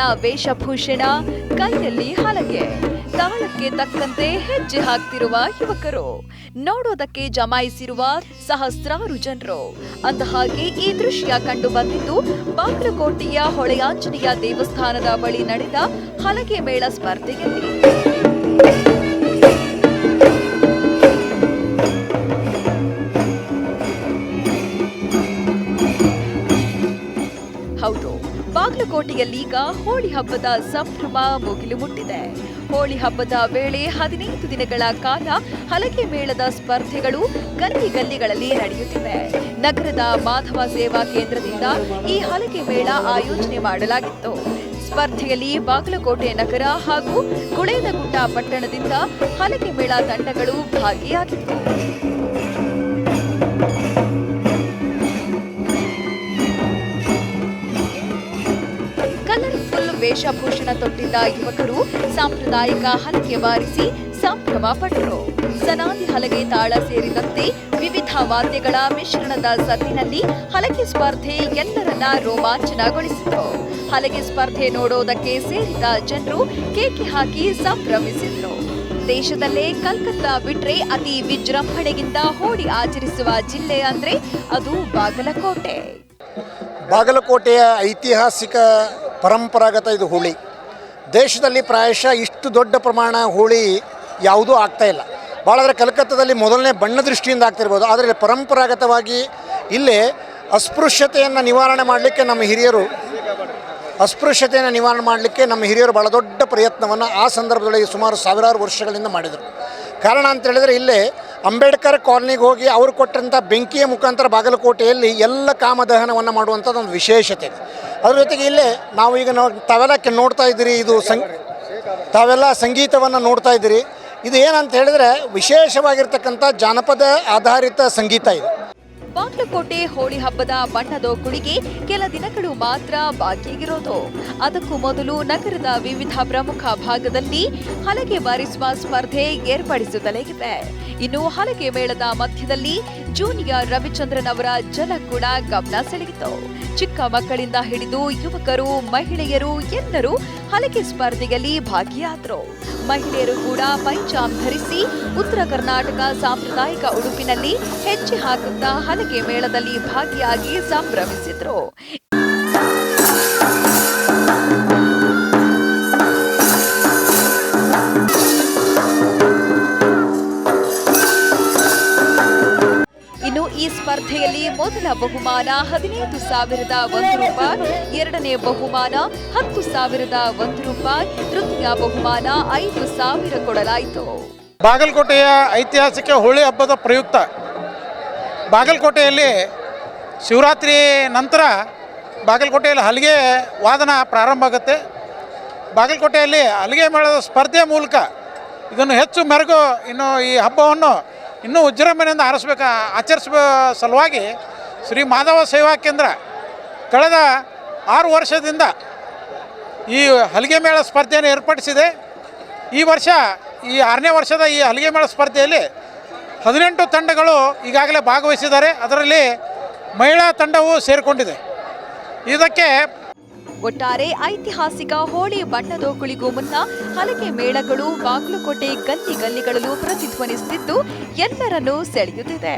ಬಣ್ಣ ವೇಷಭೂಷಣ, ಕೈಯಲ್ಲಿ ಹಲಗೆ, ತಾಳಕ್ಕೆ ತಕ್ಕಂತೆ ಹೆಜ್ಜೆ ಹಾಕ್ತಿರುವ ಯುವಕರು, ನೋಡೋದಕ್ಕೆ ಜಮಾಯಿಸಿರುವ ಸಹಸ್ರಾರು ಜನರು. ಅಂದಹಾಗೆ ಈ ದೃಶ್ಯ ಕಂಡು ಬಂದಿದ್ದು ಬಾಗಲಕೋಟೆಯ ಹೊಳೆಯಾಂಜನೇಯ ದೇವಸ್ಥಾನದ ಬಳಿ ನಡೆದ ಹಲಗೆ ಮೇಳ ಸ್ಪರ್ಧೆಯಲ್ಲಿ. ಹೌದು, ಬಾಗಲಕೋಟೆಯಲ್ಲೀಗ ಹೋಳಿ ಹಬ್ಬದ ಸಂಭ್ರಮ ಮುಗಿಲು ಮುಟ್ಟಿದೆ. ಹೋಳಿ ಹಬ್ಬದ ವೇಳೆ 15 ದಿನಗಳ ಕಾಲ ಹಲಗೆ ಮೇಳದ ಸ್ಪರ್ಧೆಗಳು ಗಲ್ಲಿ ಗಲ್ಲಿಗಳಲ್ಲಿ ನಡೆಯುತ್ತಿವೆ. ನಗರದ ಮಾಧವ ಸೇವಾ ಕೇಂದ್ರದಿಂದ ಈ ಹಲಗೆ ಮೇಳ ಆಯೋಜನೆ ಮಾಡಲಾಗಿತ್ತು. ಸ್ಪರ್ಧೆಯಲ್ಲಿ ಬಾಗಲಕೋಟೆ ನಗರ ಹಾಗೂ ಗುಳೇದಗುಡ್ಡ ಪಟ್ಟಣದಿಂದ ಹಲಗೆ ಮೇಳ ತಂಡಗಳು ಭಾಗಿಯಾಗಿತ್ತು. ಕಲರ್ಫುಲ್ ವೇಷಭೂಷಣ ತೊಟ್ಟಿದ್ದ ಯುವಕರು ಸಾಂಪ್ರದಾಯಿಕ ಹಲಗೆ ಬಾರಿಸಿ ಸಂಭ್ರಮ ಪಟ್ಟರು. ಸನಾದಿ ಹಲಗೆ ತಾಳ ಸೇರಿದಂತೆ ವಿವಿಧ ವಾದ್ಯಗಳ ಮಿಶ್ರಣದ ಸದ್ದಿನಲ್ಲಿ ಹಲಗೆ ಸ್ಪರ್ಧೆ ಎಲ್ಲರನ್ನ ರೋಮಾಂಚನಗೊಳಿಸಿತು. ಹಲಗೆ ಸ್ಪರ್ಧೆ ನೋಡೋದಕ್ಕೆ ಸೇರಿದ ಜನರು ಕೇಕೆ ಹಾಕಿ ಸಂಭ್ರಮಿಸಿದ್ರು. ದೇಶದಲ್ಲೇ ಕಲ್ಕತ್ತಾ ಬಿಟ್ರೆ ಅತಿ ವಿಜೃಂಭಣೆಯಿಂದ ಹೋಳಿ ಆಚರಿಸುವ ಜಿಲ್ಲೆ ಅಂದ್ರೆ ಅದು ಬಾಗಲಕೋಟೆ. ಬಾಗಲಕೋಟೆಯ ಐತಿಹಾಸಿಕ ಪರಂಪರಾಗತ ಇದು ಹೋಳಿ. ದೇಶದಲ್ಲಿ ಪ್ರಾಯಶಃ ಇಷ್ಟು ದೊಡ್ಡ ಪ್ರಮಾಣ ಹೋಳಿ ಯಾವುದೂ ಆಗ್ತಾ ಇಲ್ಲ. ಭಾಳಂದರೆ ಕಲ್ಕತ್ತಾದಲ್ಲಿ ಮೊದಲನೇ ಬಣ್ಣ ದೃಷ್ಟಿಯಿಂದ ಆಗ್ತಿರ್ಬೋದು, ಆದರೆ ಪರಂಪರಾಗತವಾಗಿ ಇಲ್ಲೇ ಅಸ್ಪೃಶ್ಯತೆಯನ್ನು ನಿವಾರಣೆ ಮಾಡಲಿಕ್ಕೆ ನಮ್ಮ ಹಿರಿಯರು ಭಾಳ ದೊಡ್ಡ ಪ್ರಯತ್ನವನ್ನು ಆ ಸಂದರ್ಭದೊಳಗೆ ಸುಮಾರು ಸಾವಿರಾರು ವರ್ಷಗಳಿಂದ ಮಾಡಿದರು. ಕಾರಣ ಅಂತ ಹೇಳಿದರೆ ಇಲ್ಲೇ ಅಂಬೇಡ್ಕರ್ ಕಾಲನಿಗೆ ಹೋಗಿ ಅವರು ಕೊಟ್ಟಂಥ ಬೆಂಕಿಯ ಮುಖಾಂತರ ಬಾಗಲಕೋಟೆಯಲ್ಲಿ ಎಲ್ಲ ಕಾಮದಹನವನ್ನು ಮಾಡುವಂಥದ್ದು ಒಂದು ವಿಶೇಷತೆ ಇದೆ. ಅದ್ರ ಜೊತೆಗೆ ಇಲ್ಲೇ ನಾವು ಈಗ ತಾವೆಲ್ಲ ನೋಡ್ತಾ ಇದ್ದೀರಿ, ತಾವೆಲ್ಲ ಸಂಗೀತವನ್ನು ನೋಡ್ತಾ ಇದ್ದೀರಿ. ಇದು ಏನಂತ ಹೇಳಿದರೆ ವಿಶೇಷವಾಗಿರ್ತಕ್ಕಂಥ ಜಾನಪದ ಆಧಾರಿತ ಸಂಗೀತ ಇದು. ಬಾಗಲಕೋಟೆ ಹೋಳಿ ಹಬ್ಬದ ಬಣ್ಣದೋಕುಳಿಗೆ ಕೆಲ ದಿನಗಳು ಮಾತ್ರ ಬಾಕಿಯಿರೋದು. ಅದಕ್ಕೂ ಮೊದಲು ನಗರದ ವಿವಿಧ ಪ್ರಮುಖ ಭಾಗದಲ್ಲಿ ಹಲಗೆ ಬಾರಿಸುವ ಸ್ಪರ್ಧೆ ಏರ್ಪಡಿಸುತ್ತಲೇ. ಇನ್ನು ಹಲಗೆ ಮೇಳದ ಮಧ್ಯದಲ್ಲಿ ಜೂನಿಯರ್ ರವಿಚಂದ್ರನ್ ಅವರ ಜಲ ಕೂಡ ಗಮನ ಸೆಳೆಯಿತು. ಚಿಕ್ಕ ಮಕ್ಕಳಿಂದ ಹಿಡಿದು ಯುವಕರು, ಮಹಿಳೆಯರು ಎಲ್ಲರೂ ಹಲಗೆ ಸ್ಪರ್ಧೆಯಲ್ಲಿ ಭಾಗಿಯಾದರು. ಮಹಿಳೆಯರು ಕೂಡ ಪೈಜಾಮ್ ಧರಿಸಿ ಉತ್ತರ ಕರ್ನಾಟಕ ಸಾಂಪ್ರದಾಯಿಕ ಉಡುಪಿನಲ್ಲಿ ಹೆಜ್ಜೆ ಹಾಕುತ್ತಾ ಹಲಗೆ ಮೇಳದಲ್ಲಿ ಭಾಗಿಯಾಗಿ ಸಂಭ್ರಮಿಸಿದ್ರು. ಇನ್ನು ಈ ಸ್ಪರ್ಧೆಯಲ್ಲಿ ಮೊದಲ ಬಹುಮಾನ 15,001 ರೂಪಾಯಿ, ಎರಡನೇ ಬಹುಮಾನ 10,001 ರೂಪಾಯಿ, ತೃತೀಯ ಬಹುಮಾನ 5,000 ಕೊಡಲಾಯಿತು. ಬಾಗಲಕೋಟೆಯ ಐತಿಹಾಸಿಕ ಹೋಳಿ ಹಬ್ಬದ ಪ್ರಯುಕ್ತ ಬಾಗಲಕೋಟೆಯಲ್ಲಿ ಶಿವರಾತ್ರಿ ನಂತರ ಬಾಗಲಕೋಟೆಯಲ್ಲಿ ಹಲಗೆ ವಾದನ ಪ್ರಾರಂಭ ಆಗುತ್ತೆ. ಬಾಗಲಕೋಟೆಯಲ್ಲಿ ಹಲಗೆ ಮೇಳದ ಸ್ಪರ್ಧೆ ಮೂಲಕ ಇದನ್ನು ಹೆಚ್ಚು ಮೆರುಗು ಇನ್ನು ಈ ಹಬ್ಬವನ್ನು ಇನ್ನೂ ವಿಜೃಂಭಣೆಯಿಂದ ಆಚರಿಸುವ ಸಲುವಾಗಿ ಶ್ರೀ ಮಾಧವ ಸೇವಾ ಕೇಂದ್ರ ಕಳೆದ 6 ವರ್ಷದಿಂದ ಈ ಹಲಗೆ ಮೇಳ ಸ್ಪರ್ಧೆಯನ್ನು ಏರ್ಪಡಿಸಿದೆ. ಈ ವರ್ಷ ಈ 6ನೇ ವರ್ಷದ ಈ ಹಲಗೆ ಮೇಳ ಸ್ಪರ್ಧೆಯಲ್ಲಿ 18 ತಂಡಗಳು ಈಗಾಗಲೇ ಭಾಗವಹಿಸಿದ್ದಾರೆ. ಅದರಲ್ಲಿ ಮಹಿಳಾ ತಂಡವು ಸೇರಿಕೊಂಡಿದೆ. ಇದಕ್ಕೆ ಒಟ್ಟಾರೆ ಐತಿಹಾಸಿಕ ಹೋಳಿ ಬಣ್ಣದೋಕುಳಿಗೂ ಮುನ್ನ ಹಲಗೆ ಮೇಳಗಳು ಬಾಗಲಕೋಟೆ ಗಲ್ಲಿ ಗಲ್ಲಿಗಳಲ್ಲೂ ಪ್ರತಿಧ್ವನಿಸುತ್ತಿದ್ದು ಎಲ್ಲರನ್ನೂ ಸೆಳೆಯುತ್ತಿದೆ.